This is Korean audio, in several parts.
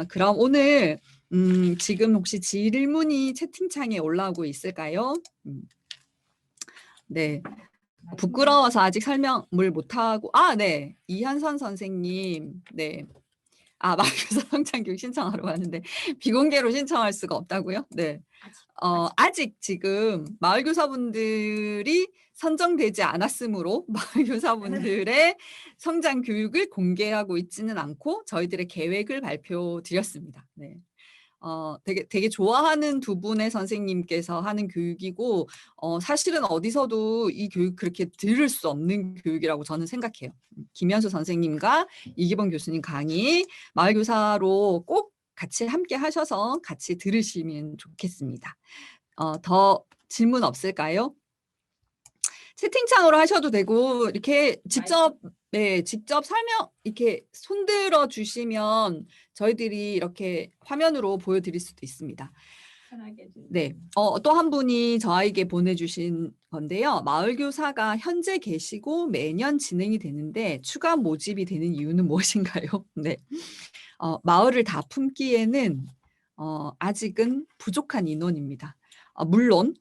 그럼 오늘 지금 혹시 질문이 채팅창에 올라오고 있을까요? 네. 부끄러워서 아직 설명을 못하고 네. 이한선 선생님. 네. 마을교사 성장교육 신청하러 왔는데 비공개로 신청할 수가 없다고요? 네. 아직 지금 마을교사분들이 선정되지 않았으므로 마을교사분들의 성장 교육을 공개하고 있지는 않고 저희들의 계획을 발표드렸습니다. 네. 되게 좋아하는 두 분의 선생님께서 하는 교육이고 사실은 어디서도 이 교육 그렇게 들을 수 없는 교육이라고 저는 생각해요. 김현수 선생님과 이기범 교수님 강의 마을교사로 꼭 같이 함께 하셔서 같이 들으시면 좋겠습니다. 더 질문 없을까요? 채팅창으로 하셔도 되고 이렇게 직접 설명 이렇게 손들어 주시면 저희들이 이렇게 화면으로 보여드릴 수도 있습니다. 네, 또 한 분이 저에게 보내주신 건데요. 마을교사가 현재 계시고 매년 진행이 되는데 추가 모집이 되는 이유는 무엇인가요? 네, 마을을 다 품기에는 아직은 부족한 인원입니다. 물론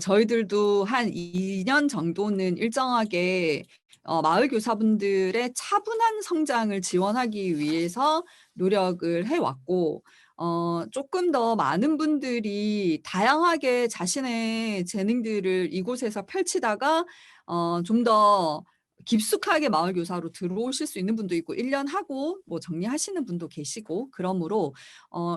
저희들도 한 2년 정도는 일정하게 마을 교사분들의 차분한 성장을 지원하기 위해서 노력을 해왔고 조금 더 많은 분들이 다양하게 자신의 재능들을 이곳에서 펼치다가 좀 더 깊숙하게 마을 교사로 들어오실 수 있는 분도 있고 1년 하고 뭐 정리하시는 분도 계시고 그러므로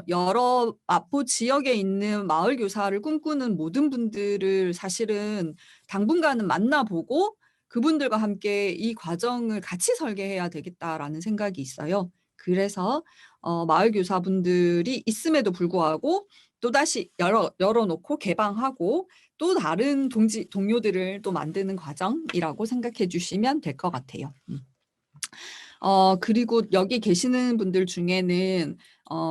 여러 마포 지역에 있는 마을 교사를 꿈꾸는 모든 분들을 사실은 당분간은 만나보고 그분들과 함께 이 과정을 같이 설계해야 되겠다라는 생각이 있어요. 그래서 마을 교사분들이 있음에도 불구하고 또다시 열어놓고 개방하고 또 다른 동료들을 또 만드는 과정이라고 생각해 주시면 될 것 같아요. 그리고 여기 계시는 분들 중에는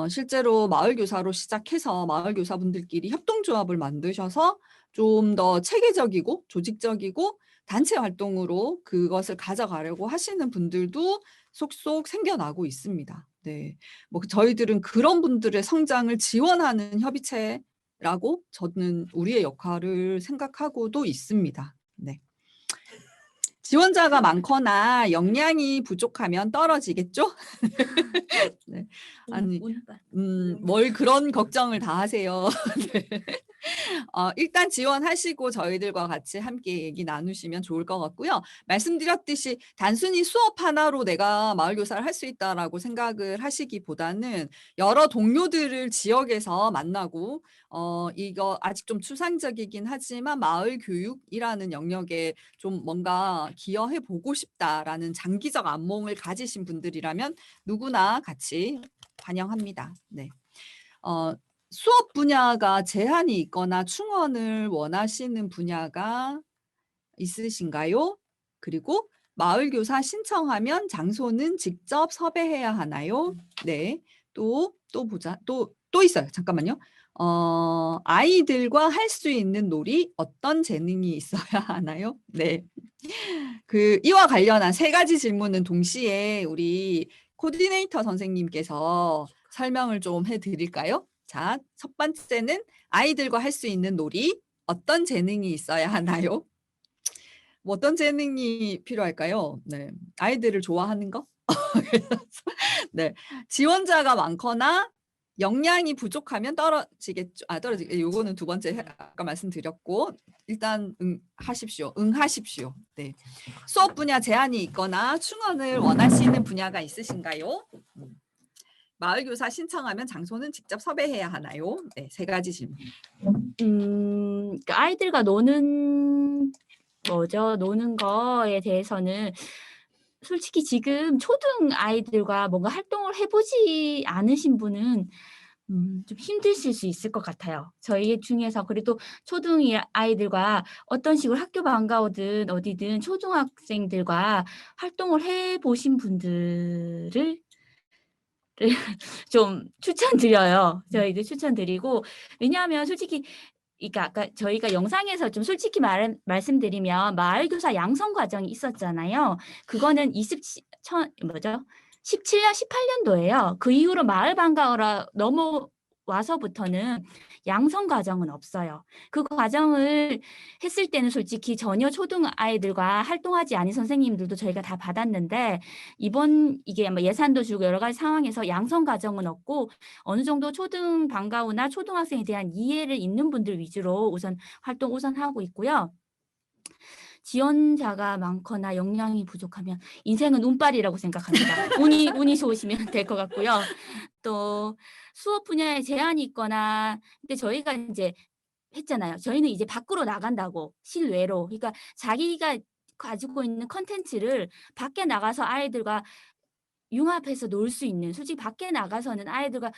실제로 마을교사로 시작해서 마을교사분들끼리 협동조합을 만드셔서 좀 더 체계적이고 조직적이고 단체 활동으로 그것을 가져가려고 하시는 분들도 속속 생겨나고 있습니다. 네, 뭐 저희들은 그런 분들의 성장을 지원하는 협의체라고 저는 우리의 역할을 생각하고도 있습니다. 네. 지원자가 많거나 역량이 부족하면 떨어지겠죠? 네. 아니, 뭘 그런 걱정을 다 하세요. 네. 일단 지원하시고 저희들과 같이 함께 얘기 나누시면 좋을 것 같고요. 말씀드렸듯이 단순히 수업 하나로 내가 마을교사를 할 수 있다라고 생각을 하시기보다는 여러 동료들을 지역에서 만나고 이거 아직 좀 추상적이긴 하지만 마을 교육이라는 영역에 좀 뭔가 기여해 보고 싶다라는 장기적 안목을 가지신 분들이라면 누구나 같이 환영합니다. 네. 수업 분야가 제한이 있거나 충원을 원하시는 분야가 있으신가요? 그리고 마을교사 신청하면 장소는 직접 섭외해야 하나요? 네. 또 보자. 또 있어요. 잠깐만요. 아이들과 할 수 있는 놀이 어떤 재능이 있어야 하나요? 네. 이와 관련한 3가지 질문은 동시에 우리 코디네이터 선생님께서 설명을 좀 해드릴까요? 자, 첫 번째는 아이들과 할 수 있는 놀이, 어떤 재능이 있어야 하나요? 뭐 어떤 재능이 필요할까요? 네, 아이들을 좋아하는 거? 네, 지원자가 많거나 역량이 부족하면 떨어지겠죠. 요거는 두 번째 아까 말씀드렸고 일단 응하십시오. 네. 수업 분야 제한이 있거나 충원을 원하시는 분야가 있으신가요? 마을교사 신청하면 장소는 직접 섭외해야 하나요? 네, 3가지 질문. 그러니까 아이들과 노는 거에 대해서는 솔직히 지금 초등 아이들과 뭔가 활동을 해보지 않으신 분은 좀 힘드실 수 있을 것 같아요. 저희 중에서 그래도 초등 아이들과 어떤 식으로 학교 방과후든 어디든 초등학생들과 활동을 해보신 분들을 좀 추천드려요. 저희들 추천드리고 뭐냐면 솔직히 그러니까 아까 저희가 영상에서 좀 솔직히 말씀드리면 마을교사 양성 과정이 있었잖아요. 그거는 17년, 18년도예요. 그 이후로 마을 방과후로 넘어와서부터는 양성 과정은 없어요. 그 과정을 했을 때는 솔직히 전혀 초등 아이들과 활동하지 않은 선생님들도 저희가 다 받았는데 이번 이게 뭐 예산도 줄고 여러 가지 상황에서 양성 과정은 없고 어느 정도 초등 방과후나 초등학생에 대한 이해를 있는 분들 위주로 우선 활동 우선하고 있고요. 지원자가 많거나 역량이 부족하면 인생은 운빨이라고 생각합니다. 운이 좋으시면 될 것 같고요. 또 수업 분야에 제한이 있거나 근데 저희가 이제 했잖아요. 저희는 이제 밖으로 나간다고 실외로. 그러니까 자기가 가지고 있는 컨텐츠를 밖에 나가서 아이들과 융합해서 놀 수 있는 솔직히 밖에 나가서는 아이들과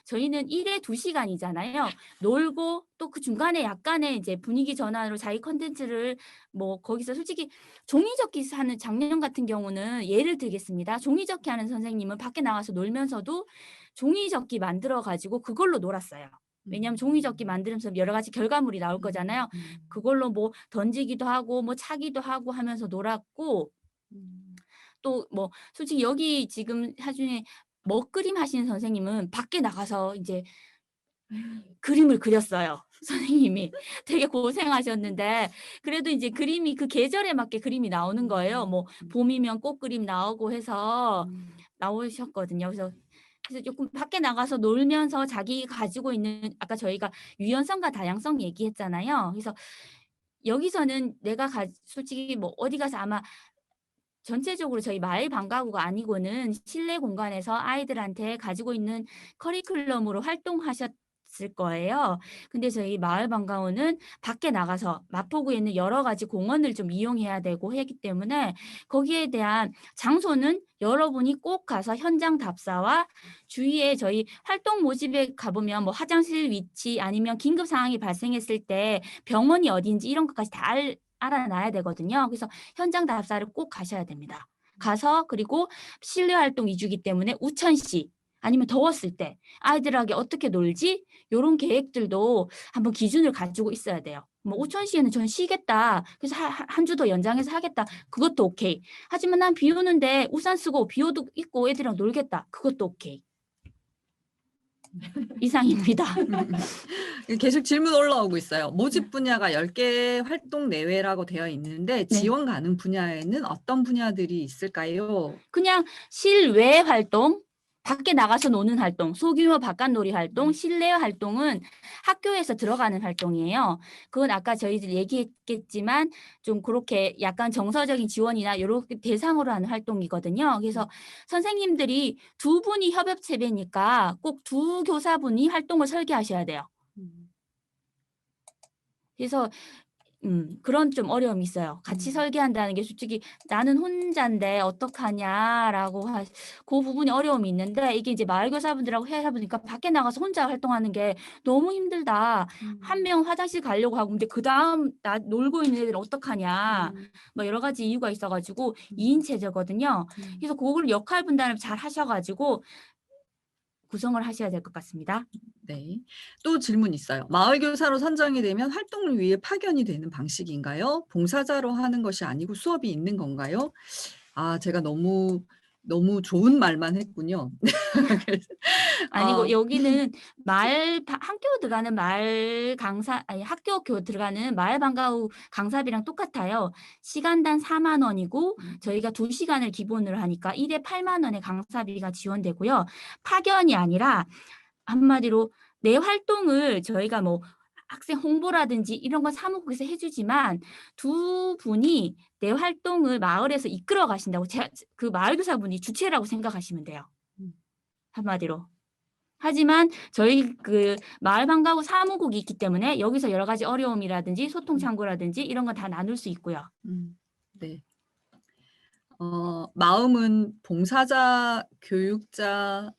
저희는 1회 2시간이잖아요. 놀고 또 그 중간에 약간의 이제 분위기 전환으로 자기 컨텐츠를 뭐 거기서 솔직히 종이접기 하는 작년 같은 경우는 예를 들겠습니다. 종이접기 하는 선생님은 밖에 나가서 놀면서도 종이접기 만들어 가지고 그걸로 놀았어요. 왜냐하면 종이접기 만들면서 여러 가지 결과물이 나올 거잖아요. 그걸로 뭐 던지기도 하고 뭐 차기도 하고 하면서 놀았고 또 뭐 솔직히 여기 지금 사중에 먹그림 하시는 선생님은 밖에 나가서 이제 그림을 그렸어요. 선생님이 되게 고생하셨는데 그래도 이제 그림이 그 계절에 맞게 그림이 나오는 거예요. 뭐 봄이면 꽃그림 나오고 해서 나오셨거든요. 그래서 조금 밖에 나가서 놀면서 자기 가지고 있는 아까 저희가 유연성과 다양성 얘기했잖아요. 그래서 여기서는 내가 솔직히 뭐 어디 가서 아마 전체적으로 저희 마을 방과후가 아니고는 실내 공간에서 아이들한테 가지고 있는 커리큘럼으로 활동하셨을 거예요. 근데 저희 마을 방과후는 밖에 나가서 마포구에 있는 여러 가지 공원을 좀 이용해야 되고 하기 때문에 거기에 대한 장소는 여러분이 꼭 가서 현장 답사와 주위에 저희 활동 모집에 가보면 뭐 화장실 위치 아니면 긴급 상황이 발생했을 때 병원이 어딘지 이런 것까지 다 알아놔야 되거든요. 그래서 현장 답사를 꼭 가셔야 됩니다. 가서 그리고 실내 활동 위주이기 때문에 우천시 아니면 더웠을 때 아이들에게 어떻게 놀지? 이런 계획들도 한번 기준을 가지고 있어야 돼요. 뭐 우천시에는 전 쉬겠다. 그래서 한 주 더 연장해서 하겠다. 그것도 오케이. 하지만 난 비 오는데 우산 쓰고 비 오도 있고 애들이랑 놀겠다. 그것도 오케이. 이상입니다. 계속 질문 올라오고 있어요. 모집 분야가 10개 활동 내외라고 되어 있는데 네. 지원 가능 분야에는 어떤 분야들이 있을까요? 그냥 실외 활동, 밖에 나가서 노는 활동, 소규모 바깥놀이 활동, 실내 활동은 학교에서 들어가는 활동이에요. 그건 아까 저희들 얘기했겠지만 좀 그렇게 약간 정서적인 지원이나 이렇게 대상으로 하는 활동이거든요. 그래서 선생님들이 두 분이 협업체배니까 꼭 두 교사분이 활동을 설계하셔야 돼요. 그래서 그런 좀 어려움이 있어요. 같이 설계한다는 게 솔직히 나는 혼자인데 어떡하냐라고 그 부분이 어려움이 있는데 이게 이제 마을교사분들하고 해야 보니까 밖에 나가서 혼자 활동하는 게 너무 힘들다. 한 명 화장실 가려고 하고 근데 그다음 나 놀고 있는 애들 어떡하냐. 뭐 여러 가지 이유가 있어가지고 2인 체제거든요. 그래서 그걸 역할 분담을 잘 하셔가지고 구성을 하셔야 될 것 같습니다. 네. 또 질문 있어요. 마을 교사로 선정이 되면 활동을 위해 파견이 되는 방식인가요? 봉사자로 하는 것이 아니고 수업이 있는 건가요? 아, 제가 너무 좋은 말만 했군요. 그래서 아니고 여기는 학교 들어가는 마을 강사 아니 학교 들어가는 마을 방과후 강사비랑 똑같아요. 시간당 4만 원이고 저희가 2시간을 기본으로 하니까 1회 8만 원의 강사비가 지원되고요. 파견이 아니라 한마디로 내 활동을 저희가 뭐 학생 홍보라든지 이런 건 사무국에서 해주지만 두 분이 내 활동을 마을에서 이끌어 가신다고 그 마을교사분이 주체라고 생각하시면 돼요. 한마디로. 하지만 저희 그 마을 방과후 사무국이 있기 때문에 여기서 여러 가지 어려움이라든지 소통 창구라든지 이런 건 다 나눌 수 있고요. 네. 마음은 봉사자, 교육자,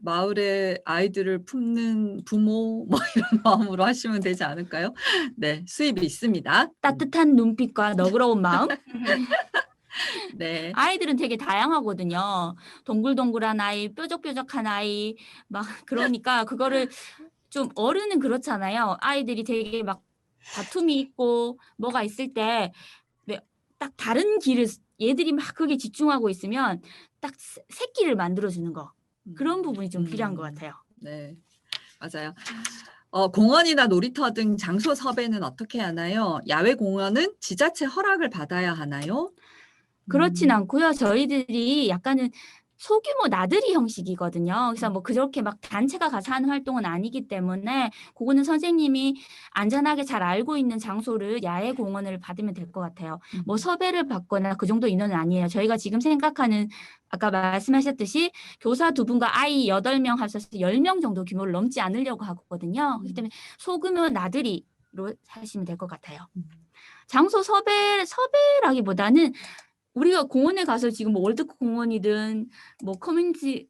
마을의 아이들을 품는 부모 뭐 이런 마음으로 하시면 되지 않을까요? 네, 수입이 있습니다. 따뜻한 눈빛과 너그러운 마음. 네. 아이들은 되게 다양하거든요. 동글동글한 아이, 뾰족뾰족한 아이, 막 그러니까 그거를 좀 어른은 그렇잖아요. 아이들이 되게 막 다툼이 있고 뭐가 있을 때 딱 다른 길을 얘들이 막 그게 집중하고 있으면 딱 새끼를 만들어주는 거. 그런 부분이 좀 필요한 것 같아요. 네, 맞아요. 공원이나 놀이터 등 장소 섭외는 어떻게 하나요? 야외 공원은 지자체 허락을 받아야 하나요? 그렇진 않고요. 저희들이 약간은 소규모 나들이 형식이거든요. 그래서 뭐 그렇게 막 단체가 가서 하는 활동은 아니기 때문에 그거는 선생님이 안전하게 잘 알고 있는 장소를 야외 공원을 받으면 될 것 같아요. 뭐 섭외를 받거나 그 정도 인원은 아니에요. 저희가 지금 생각하는 아까 말씀하셨듯이 교사 2분과 아이 8명 하셔서 10명 정도 규모를 넘지 않으려고 하거든요. 그렇기 때문에 소규모 나들이로 하시면 될 것 같아요. 장소 섭외라기보다는 우리가 공원에 가서 지금 뭐 월드컵 공원이든 뭐 커뮤니티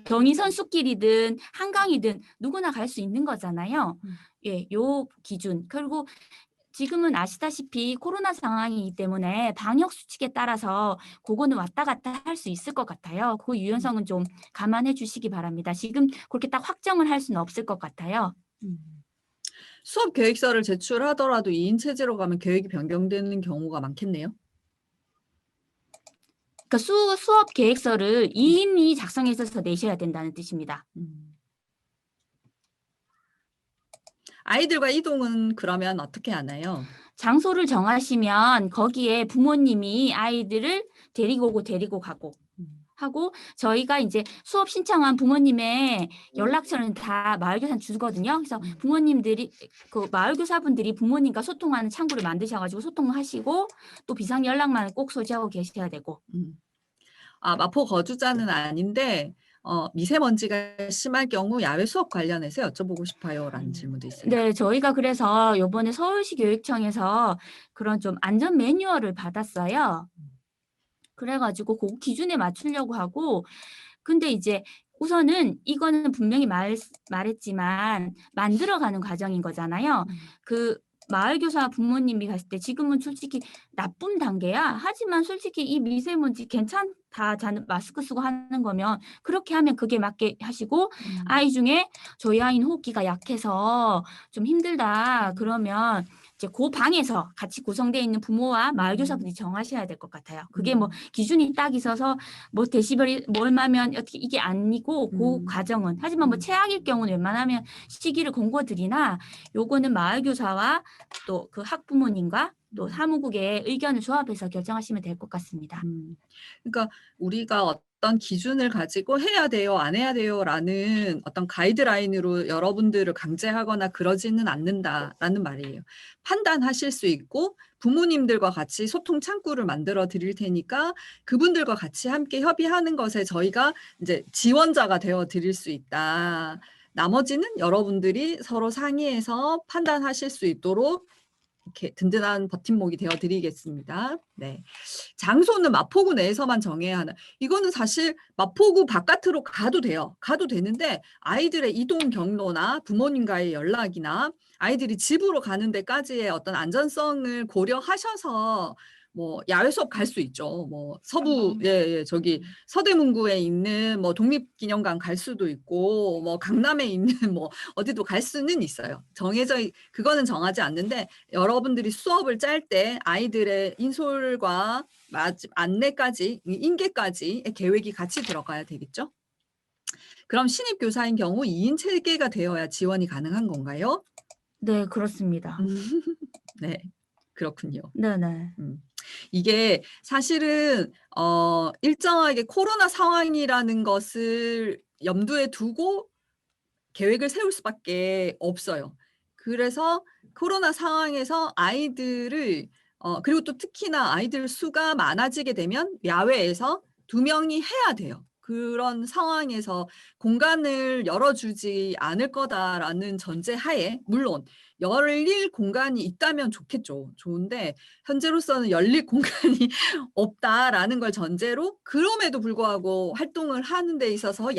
경의 선수길이든 한강이든 누구나 갈 수 있는 거잖아요. 예, 요 기준. 그리고 지금은 아시다시피 코로나 상황이기 때문에 방역 수칙에 따라서 그거는 왔다 갔다 할 수 있을 것 같아요. 그 유연성은 좀 감안해 주시기 바랍니다. 지금 그렇게 딱 확정을 할 수는 없을 것 같아요. 수업 계획서를 제출하더라도 2인 체제로 가면 계획이 변경되는 경우가 많겠네요. 그러니까 수업 계획서를 2인이 작성해서 내셔야 된다는 뜻입니다. 아이들과 이동은 그러면 어떻게 하나요? 장소를 정하시면 거기에 부모님이 아이들을 데리고 오고 데리고 가고 하고 저희가 이제 수업 신청한 부모님의 연락처는 다 마을교사한테 주거든요. 그래서 부모님들이 그 마을교사분들이 부모님과 소통하는 창구를 만드셔가지고 소통하시고 또 비상 연락만 꼭 소지하고 계셔야 되고. 마포 거주자는 아닌데 미세먼지가 심할 경우 야외 수업 관련해서 여쭤보고 싶어요라는 질문도 있어요. 네, 저희가 그래서 이번에 서울시 교육청에서 그런 좀 안전 매뉴얼을 받았어요. 그래가지고 그 기준에 맞추려고 하고 근데 이제 우선은 이거는 분명히 말했지만 만들어가는 과정인 거잖아요. 그 마을교사 부모님이 갔을 때 지금은 솔직히 나쁨 단계야. 하지만 솔직히 이 미세먼지 괜찮다. 마스크 쓰고 하는 거면 그렇게 하면 그게 맞게 하시고 아이 중에 저희 아이는 호흡기가 약해서 좀 힘들다. 그러면 이제 그 방에서 같이 구성되어 있는 부모와 마을교사분이 정하셔야 될 것 같아요. 그게 뭐 기준이 딱 있어서 뭐 데시벨이 뭐 얼마면 어떻게 이게 아니고 그 과정은 하지만 뭐 최악일 경우는 웬만하면 시기를 공고드리나 요거는 마을교사와 또 그 학부모님과 또 사무국의 의견을 조합해서 결정하시면 될 것 같습니다. 그러니까 우리가 어떤 기준을 가지고 해야 돼요, 안 해야 돼요라는 어떤 가이드라인으로 여러분들을 강제하거나 그러지는 않는다라는 말이에요. 판단하실 수 있고 부모님들과 같이 소통 창구를 만들어 드릴 테니까 그분들과 같이 함께 협의하는 것에 저희가 이제 지원자가 되어 드릴 수 있다. 나머지는 여러분들이 서로 상의해서 판단하실 수 있도록 이렇게 든든한 버팀목이 되어 드리겠습니다. 네. 장소는 마포구 내에서만 정해야 하나. 이거는 사실 마포구 바깥으로 가도 돼요. 가도 되는데 아이들의 이동 경로나 부모님과의 연락이나 아이들이 집으로 가는 데까지의 어떤 안전성을 고려하셔서 뭐 야외 수업 갈 수 있죠. 뭐 서부 저기 서대문구에 있는 뭐 독립기념관 갈 수도 있고 뭐 강남에 있는 뭐 어디도 갈 수는 있어요. 그거는 정하지 않는데 여러분들이 수업을 짤 때 아이들의 인솔과 안내까지 인계까지 계획이 같이 들어가야 되겠죠. 그럼 신입 교사인 경우 2인 체계가 되어야 지원이 가능한 건가요? 네, 그렇습니다. 네, 그렇군요. 네네. 이게 사실은 일정하게 코로나 상황이라는 것을 염두에 두고 계획을 세울 수밖에 없어요. 그래서 코로나 상황에서 아이들을 그리고 또 특히나 아이들 수가 많아지게 되면 야외에서 2명이 해야 돼요. 그런 상황에서 공간을 열어주지 않을 거다라는 전제하에 물론 열릴 공간이 있다면 좋겠죠. 좋은데 현재로서는 열릴 공간이 없다라는 걸 전제로 그럼에도 불구하고 활동을 하는 데 있어서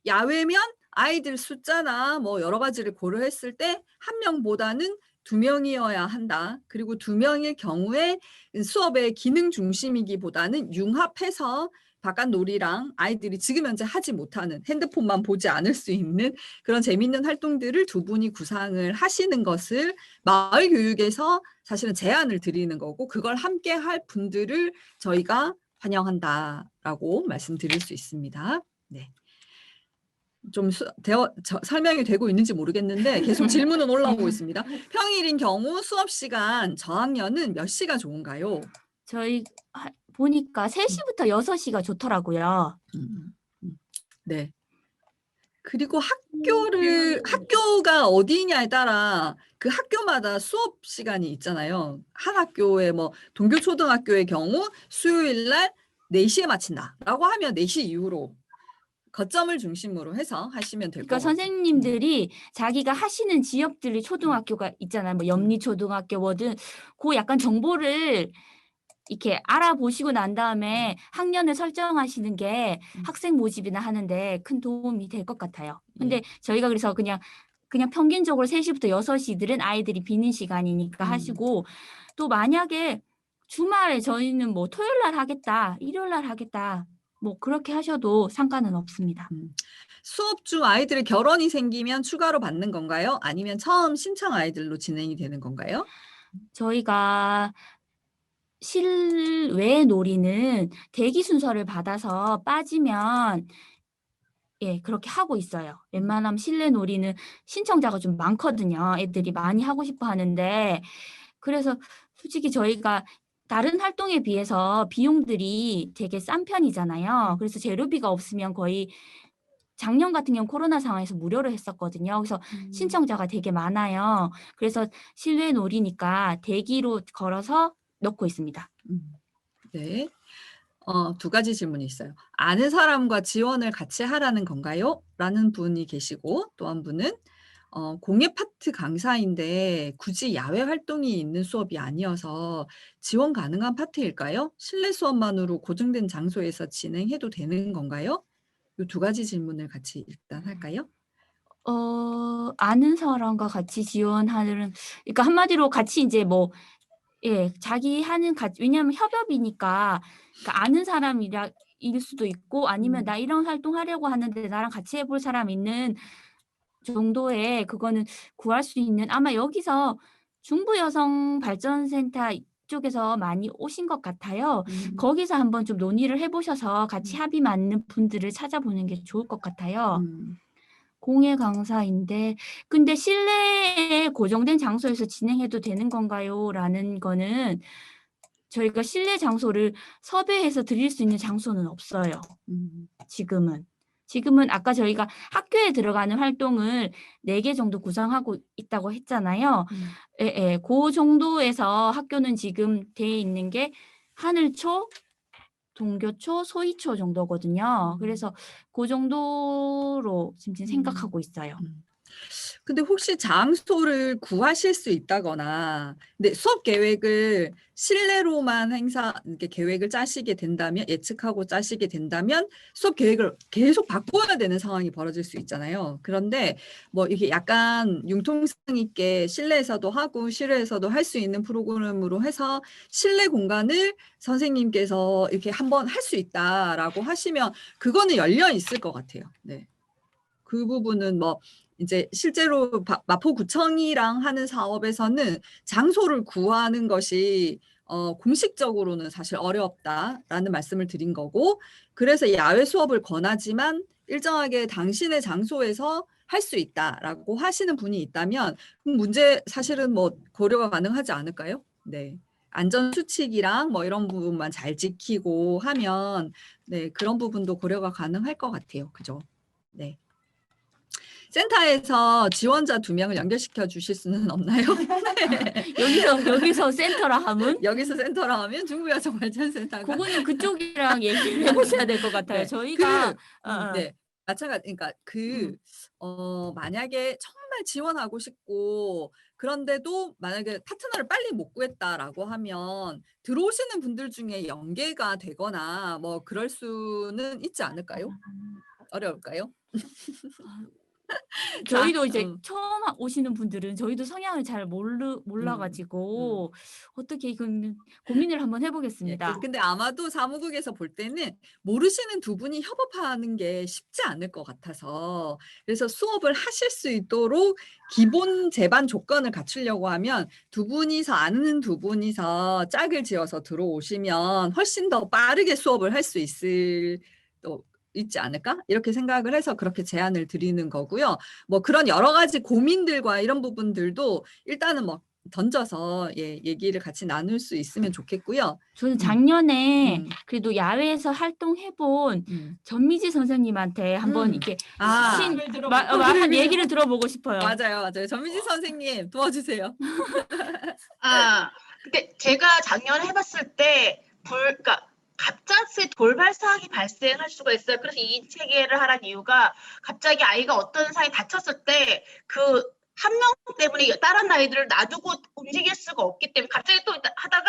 야외면 아이들 숫자나 뭐 여러 가지를 고려했을 때 1명보다는 2명이어야 한다. 그리고 2명일 경우에 수업의 기능 중심이기보다는 융합해서 바깥 놀이랑 아이들이 지금 현재 하지 못하는 핸드폰만 보지 않을 수 있는 그런 재미있는 활동들을 2분이 구상을 하시는 것을 마을 교육에서 사실은 제안을 드리는 거고 그걸 함께 할 분들을 저희가 환영한다. 라고 말씀드릴 수 있습니다. 네. 좀 설명이 되고 있는지 모르겠는데 계속 질문은 올라오고 있습니다. 평일인 경우 수업 시간 저학년은 몇 시가 좋은가요? 저희 보니까 3시부터 6시가 좋더라고요. 네. 그리고 학교가 어디냐에 따라 그 학교마다 수업 시간이 있잖아요. 한 학교에 뭐 동교초등학교의 경우 수요일 날 4시에 마친다라고 하면 4시 이후로 거점을 중심으로 해서 하시면 될 것 그러니까 같아요. 선생님들이 자기가 하시는 지역들이 초등학교가 있잖아요. 뭐 영리초등학교 뭐든 그 약간 정보를 이렇게 알아보시고 난 다음에 학년을 설정하시는 게 학생 모집이나 하는데 큰 도움이 될 것 같아요. 근데 저희가 그래서 그냥 평균적으로 3시부터 6시들은 아이들이 비는 시간이니까 하시고, 또 만약에 주말에 저희는 뭐 토요일 날 하겠다, 일요일 날 하겠다, 뭐 그렇게 하셔도 상관은 없습니다. 수업 중 아이들의 결혼이 생기면 추가로 받는 건가요? 아니면 처음 신청 아이들로 진행이 되는 건가요? 저희가 실외 놀이는 대기 순서를 받아서 빠지면 그렇게 하고 있어요. 웬만하면 실내 놀이는 신청자가 좀 많거든요. 애들이 많이 하고 싶어 하는데, 그래서 솔직히 저희가 다른 활동에 비해서 비용들이 되게 싼 편이잖아요. 그래서 재료비가 없으면 거의 작년 같은 경우 코로나 상황에서 무료로 했었거든요. 그래서 신청자가 되게 많아요. 그래서 실외 놀이니까 대기로 걸어서 넣고 있습니다. 네. 2가지 질문이 있어요. 아는 사람과 지원을 같이 하라는 건가요? 라는 분이 계시고, 또 한 분은 공예 파트 강사인데 굳이 야외 활동이 있는 수업이 아니어서 지원 가능한 파트일까요? 실내 수업만으로 고정된 장소에서 진행해도 되는 건가요? 이 2가지 질문을 같이 일단 할까요? 아는 사람과 같이 지원하는, 그러니까 한마디로 같이 이제 뭐 자기 하는 왜냐하면 협업이니까, 그러니까 아는 사람이라 일 수도 있고, 아니면 나 이런 활동 하려고 하는데 나랑 같이 해볼 사람 있는 정도의 그거는 구할 수 있는, 아마 여기서 중부여성발전센터 쪽에서 많이 오신 것 같아요. 거기서 한번 좀 논의를 해보셔서 같이 합의 맞는 분들을 찾아보는 게 좋을 것 같아요. 공예 강사인데 근데 실내에 고정된 장소에서 진행해도 되는 건가요? 라는 거는 저희가 실내 장소를 섭외해서 드릴 수 있는 장소는 없어요. 지금은 아까 저희가 학교에 들어가는 활동을 4개 정도 구성하고 있다고 했잖아요. 그 정도에서 학교는 지금 돼 있는 게 하늘초, 동교초, 소이초 정도거든요. 그래서 그 정도로 지금 생각하고 있어요. 근데 혹시 장소를 구하실 수 있다거나, 근데 수업 계획을 실내로만 이렇게 계획을 짜시게 된다면, 예측하고 짜시게 된다면 수업 계획을 계속 바꿔야 되는 상황이 벌어질 수 있잖아요. 그런데 뭐 이렇게 약간 융통성 있게 실내에서도 하고 실외에서도 할 수 있는 프로그램으로 해서 실내 공간을 선생님께서 이렇게 한번 할 수 있다라고 하시면 그거는 열려 있을 것 같아요. 네. 그 부분은 뭐 이제 실제로 마포구청이랑 하는 사업에서는 장소를 구하는 것이 공식적으로는 사실 어렵다라는 말씀을 드린 거고, 그래서 야외 수업을 권하지만 일정하게 당신의 장소에서 할 수 있다라고 하시는 분이 있다면 문제 사실은 뭐 고려가 가능하지 않을까요? 네. 안전 수칙이랑 뭐 이런 부분만 잘 지키고 하면 네, 그런 부분도 고려가 가능할 것 같아요. 그죠? 네. 센터에서 지원자 2명을 연결시켜 주실 수는 없나요? 여기서 센터라 하면? 여기서 센터라 하면 중부여성발전센터가 그거는 그쪽이랑 얘기를 해보셔야 될 것 같아요. 네. 저희가 네. 마찬가지, 그러니까 만약에 정말 지원하고 싶고 그런데도 만약에 파트너를 빨리 못 구했다라고 하면 들어오시는 분들 중에 연계가 되거나 뭐 그럴 수는 있지 않을까요? 어려울까요? 저희도 이제 응. 처음 오시는 분들은 저희도 성향을 잘 음. 몰라가지고 어떻게 이건 고민을 한번 예. 해보겠습니다. 근데 아마도 사무국에서 볼 때는 모르시는 두 분이 협업하는 게 쉽지 않을 것 같아서, 그래서 수업을 하실 수 있도록 기본 제반 조건을 갖추려고 하면 두 분이서 아는 두 분이서 짝을 지어서 들어오시면 훨씬 더 빠르게 수업을 할 수 있을 또 있지 않을까? 이렇게 생각을 해서 그렇게 제안을 드리는 거고요. 뭐 그런 여러 가지 고민들과 이런 부분들도 일단은 뭐 던져서 예 얘기를 같이 나눌 수 있으면 좋겠고요. 저는 음. 작년에 음. 그래도 야외에서 활동해본 음. 전미지 선생님한테 한번 음. 이렇게 아. 한 얘기를 들어보고 싶어요. 맞아요, 맞아요. 전민지 선생님 도와주세요. 아, 근데 제가 작년에 해봤을 때 그러니까 갑작스레 돌발 상황이 발생할 수가 있어요. 그래서 2인 체계를 하라는 이유가 갑자기 아이가 어떤 상황이 다쳤을 때 그 한 명 때문에 다른 아이들을 놔두고 움직일 수가 없기 때문에 갑자기 또 하다가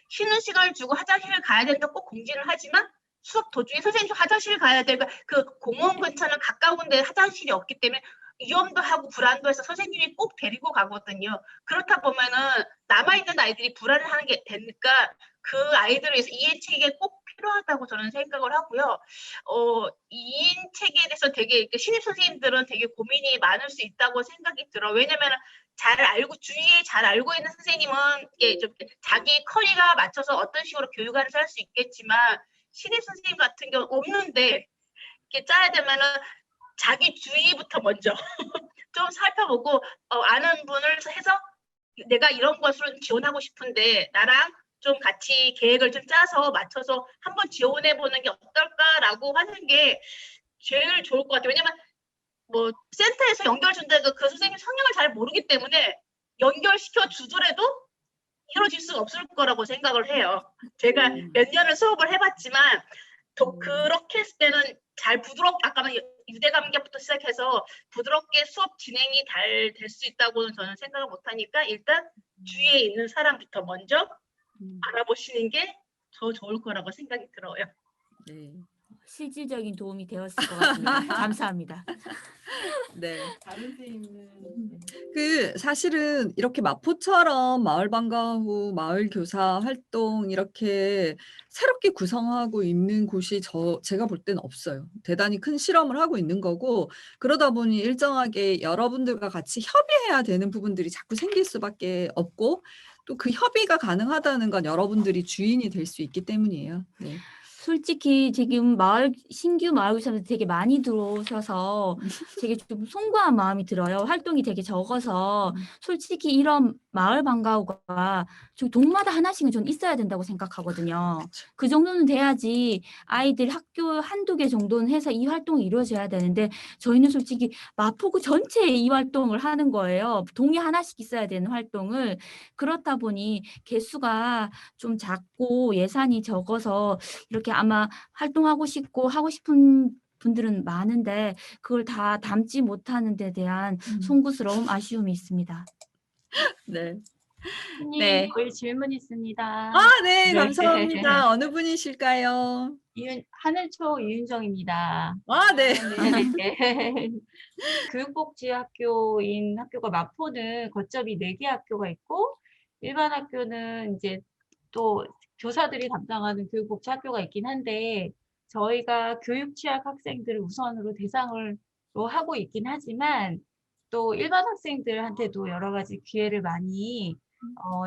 쉬는 시간을 주고 화장실을 가야 된다 꼭 공지를 하지만 수업 도중에 선생님 화장실 가야 돼. 그 공원 근처는 가까운 데 화장실이 없기 때문에 위험도 하고 불안도 해서 선생님이 꼭 데리고 가거든요. 그렇다 보면은 남아있는 아이들이 불안을 하는 게 되니까 그 아이들을 위해서 2인 체계가 꼭 필요하다고 저는 생각을 하고요. 2인 체계에 대해서 되게 신입 선생님들은 되게 고민이 많을 수 있다고 생각이 들어요. 왜냐면은 주위에 잘 알고 있는 선생님은 이게 좀 자기 커리가 맞춰서 어떤 식으로 교육하는지 할 수 있겠지만 신입 선생님 같은 경우는 없는데 이렇게 짜야 되면은 자기 주위부터 먼저 좀 살펴보고 아는 분을 해서 내가 이런 것으로 지원하고 싶은데 나랑 좀 같이 계획을 좀 짜서 맞춰서 한번 지원해 보는 게 어떨까라고 하는 게 제일 좋을 것 같아요. 왜냐면 뭐 센터에서 연결 준다고 그 선생님 성향을 잘 모르기 때문에 연결시켜 주더라도 이루어질 수가 없을 거라고 생각을 해요. 제가 몇 년을 수업을 해봤지만 그렇게 했을 때는 잘 아까는 유대감격부터 시작해서 부드럽게 수업 진행이 잘 될 수 있다고는 저는 생각을 못하니까 일단 주위에 있는 사람부터 먼저 알아보시는 게 더 좋을 거라고 생각이 들어요. 네. 실질적인 도움이 되었을 것 같습니다. 감사합니다. 네. 다른 선생님은 사실은 이렇게 마포처럼 마을 방과 후 마을 교사 활동 이렇게 새롭게 구성하고 있는 곳이 제가 볼 때는 없어요. 대단히 큰 실험을 하고 있는 거고, 그러다 보니 일정하게 여러분들과 같이 협의해야 되는 부분들이 자꾸 생길 수밖에 없고, 또 그 협의가 가능하다는 건 여러분들이 주인이 될 수 있기 때문이에요. 네. 솔직히 지금 신규 마을 교사들 되게 많이 들어오셔서 되게 좀 송구한 마음이 들어요. 활동이 되게 적어서 솔직히 이런 마을 방과후가 좀 동마다 하나씩은 좀 있어야 된다고 생각하거든요. 그 정도는 돼야지 아이들 학교 한두 개 정도는 해서 이 활동이 이루어져야 되는데 저희는 솔직히 마포구 전체에 이 활동을 하는 거예요. 동에 하나씩 있어야 되는 활동을. 그렇다 보니 개수가 좀 작고 예산이 적어서 이렇게 아마 활동하고 싶고 하고 싶은 분들은 많은데 그걸 다 담지 못하는 데 대한 송구스러움, 아쉬움이 있습니다. 네. 선생님, 네. 저희 질문 있습니다. 아, 네. 감사합니다. 어느 분이실까요? 하늘초 이윤정입니다. 아, 네. 네. 교육복지학교인 학교가 마포는 거점이 4개 학교가 있고 일반 학교는 이제 또 교사들이 담당하는 교육복지 학교가 있긴 한데 저희가 교육 취약 학생들을 우선으로 대상으로 하고 있긴 하지만 또 일반 학생들한테도 여러 가지 기회를 많이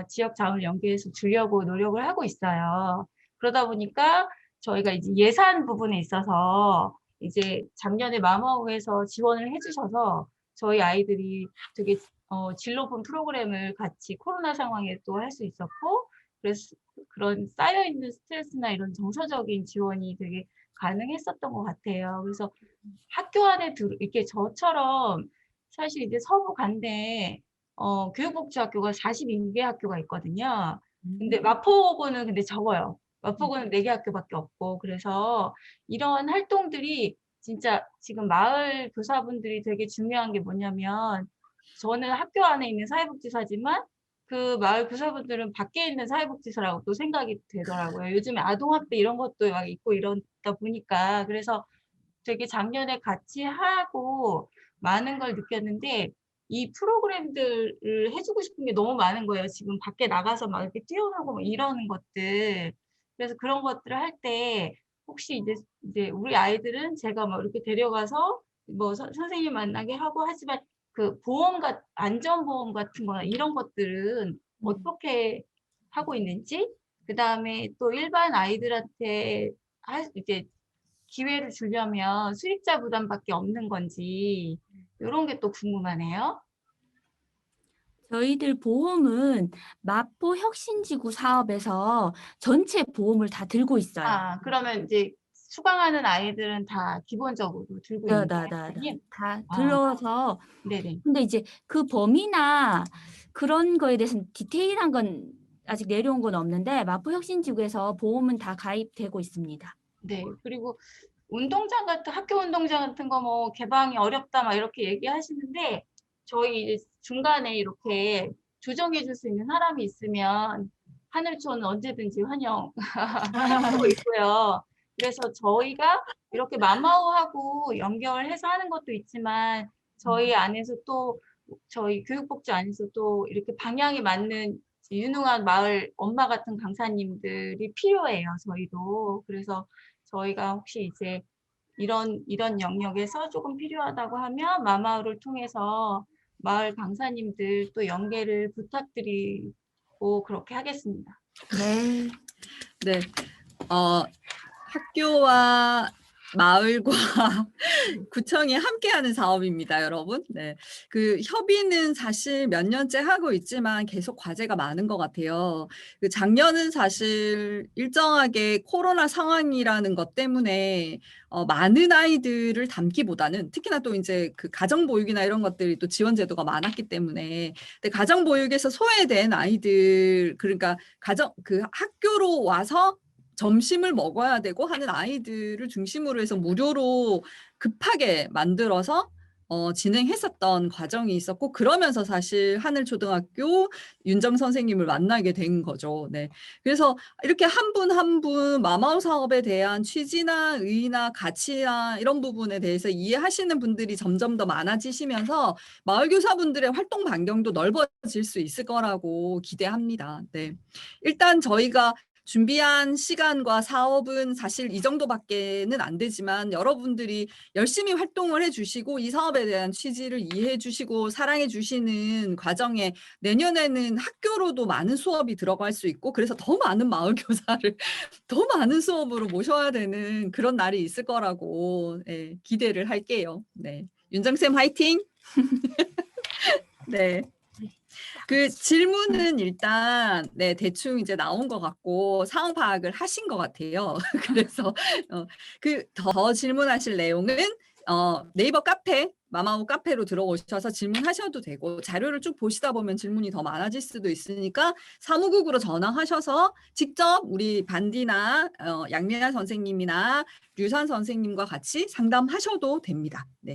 지역 자원을 연계해서 주려고 노력을 하고 있어요. 그러다 보니까 저희가 이제 예산 부분에 있어서 이제 작년에 마마우에서 지원을 해주셔서 저희 아이들이 되게 질 높은 프로그램을 같이 코로나 상황에 또 할 수 있었고 그래서 그런 쌓여있는 스트레스나 이런 정서적인 지원이 되게 가능했었던 것 같아요. 그래서 학교 안에 이렇게 저처럼 사실 이제 서부 간대 교육복지학교가 42개 학교가 있거든요. 근데 마포구는 근데 적어요. 마포구는 4개 학교밖에 없고 그래서 이런 활동들이 진짜 지금 마을 교사분들이 되게 중요한 게 뭐냐면 저는 학교 안에 있는 사회복지사지만 그 마을 교사분들은 밖에 있는 사회복지사라고 또 생각이 되더라고요. 요즘에 아동학대 이런 것도 막 있고 이러다 보니까 그래서 되게 작년에 같이 하고 많은 걸 느꼈는데 이 프로그램들을 해주고 싶은 게 너무 많은 거예요. 지금 밖에 나가서 막 이렇게 뛰어놀고 막 이러는 것들. 그래서 그런 것들을 할 때 혹시 이제 우리 아이들은 제가 뭐 이렇게 데려가서 뭐 선생님 만나게 하고 하지만 그 안전보험 같은 거나 이런 것들은 어떻게 하고 있는지, 그 다음에 또 일반 아이들한테 이제 기회를 주려면 수익자 부담밖에 없는 건지 이런 게 또 궁금하네요. 저희들 보험은 마포혁신지구 사업에서 전체 보험을 다 들고 있어요. 아, 그러면 이제 수강하는 아이들은 다 기본적으로 들고 있는 거예요, 다 선생님? 아, 들어서 네네. 근데 이제 그 범위나 그런 거에 대해서는 디테일한 건 아직 내려온 건 없는데 마포혁신지구에서 보험은 다 가입되고 있습니다. 네. 그리고 학교 운동장 같은 거 뭐 개방이 어렵다 막 이렇게 얘기하시는데 저희 이제 중간에 이렇게 조정해 줄 수 있는 사람이 있으면 하늘초는 언제든지 환영하고 있고요. 그래서 저희가 이렇게 마마오하고 연결해서 하는 것도 있지만 저희 안에서 또 저희 교육복지 안에서 또 이렇게 방향이 맞는 유능한 마을 엄마 같은 강사님들이 필요해요, 저희도. 그래서 저희가 혹시 이제 이런 영역에서 조금 필요하다고 하면 마마을을 통해서 마을 강사님들 또 연계를 부탁드리고 그렇게 하겠습니다. 네. 네. 학교와 마을과 구청이 함께하는 사업입니다, 여러분. 네. 그 협의는 사실 몇 년째 하고 있지만 계속 과제가 많은 것 같아요. 그 작년은 사실 일정하게 코로나 상황이라는 것 때문에 많은 아이들을 담기보다는 특히나 또 이제 그 가정보육이나 이런 것들이 또 지원 제도가 많았기 때문에 근데 가정보육에서 소외된 아이들 그러니까 그 학교로 와서 점심을 먹어야 되고 하는 아이들을 중심으로 해서 무료로 급하게 만들어서 진행했었던 과정이 있었고 그러면서 사실 하늘초등학교 윤정 선생님을 만나게 된 거죠. 네. 그래서 이렇게 한 분 한 분 마마우 사업에 대한 취지나 의의나 가치나 이런 부분에 대해서 이해하시는 분들이 점점 더 많아지시면서 마을교사분들의 활동 반경도 넓어질 수 있을 거라고 기대합니다. 네. 일단 저희가 준비한 시간과 사업은 사실 이 정도밖에는 안 되지만 여러분들이 열심히 활동을 해주시고 이 사업에 대한 취지를 이해해 주시고 사랑해 주시는 과정에 내년에는 학교로도 많은 수업이 들어갈 수 있고 그래서 더 많은 마을 교사를 더 많은 수업으로 모셔야 되는 그런 날이 있을 거라고 네, 기대를 할게요. 네. 윤정쌤 화이팅! 네. 그 질문은 일단 네 대충 이제 나온 것 같고 상황 파악을 하신 것 같아요. 그래서 그 더 질문하실 내용은 네이버 카페 마마무 카페로 들어오셔서 질문하셔도 되고 자료를 쭉 보시다 보면 질문이 더 많아질 수도 있으니까 사무국으로 전화하셔서 직접 우리 반디나 양미아 선생님이나 류산 선생님과 같이 상담하셔도 됩니다. 네.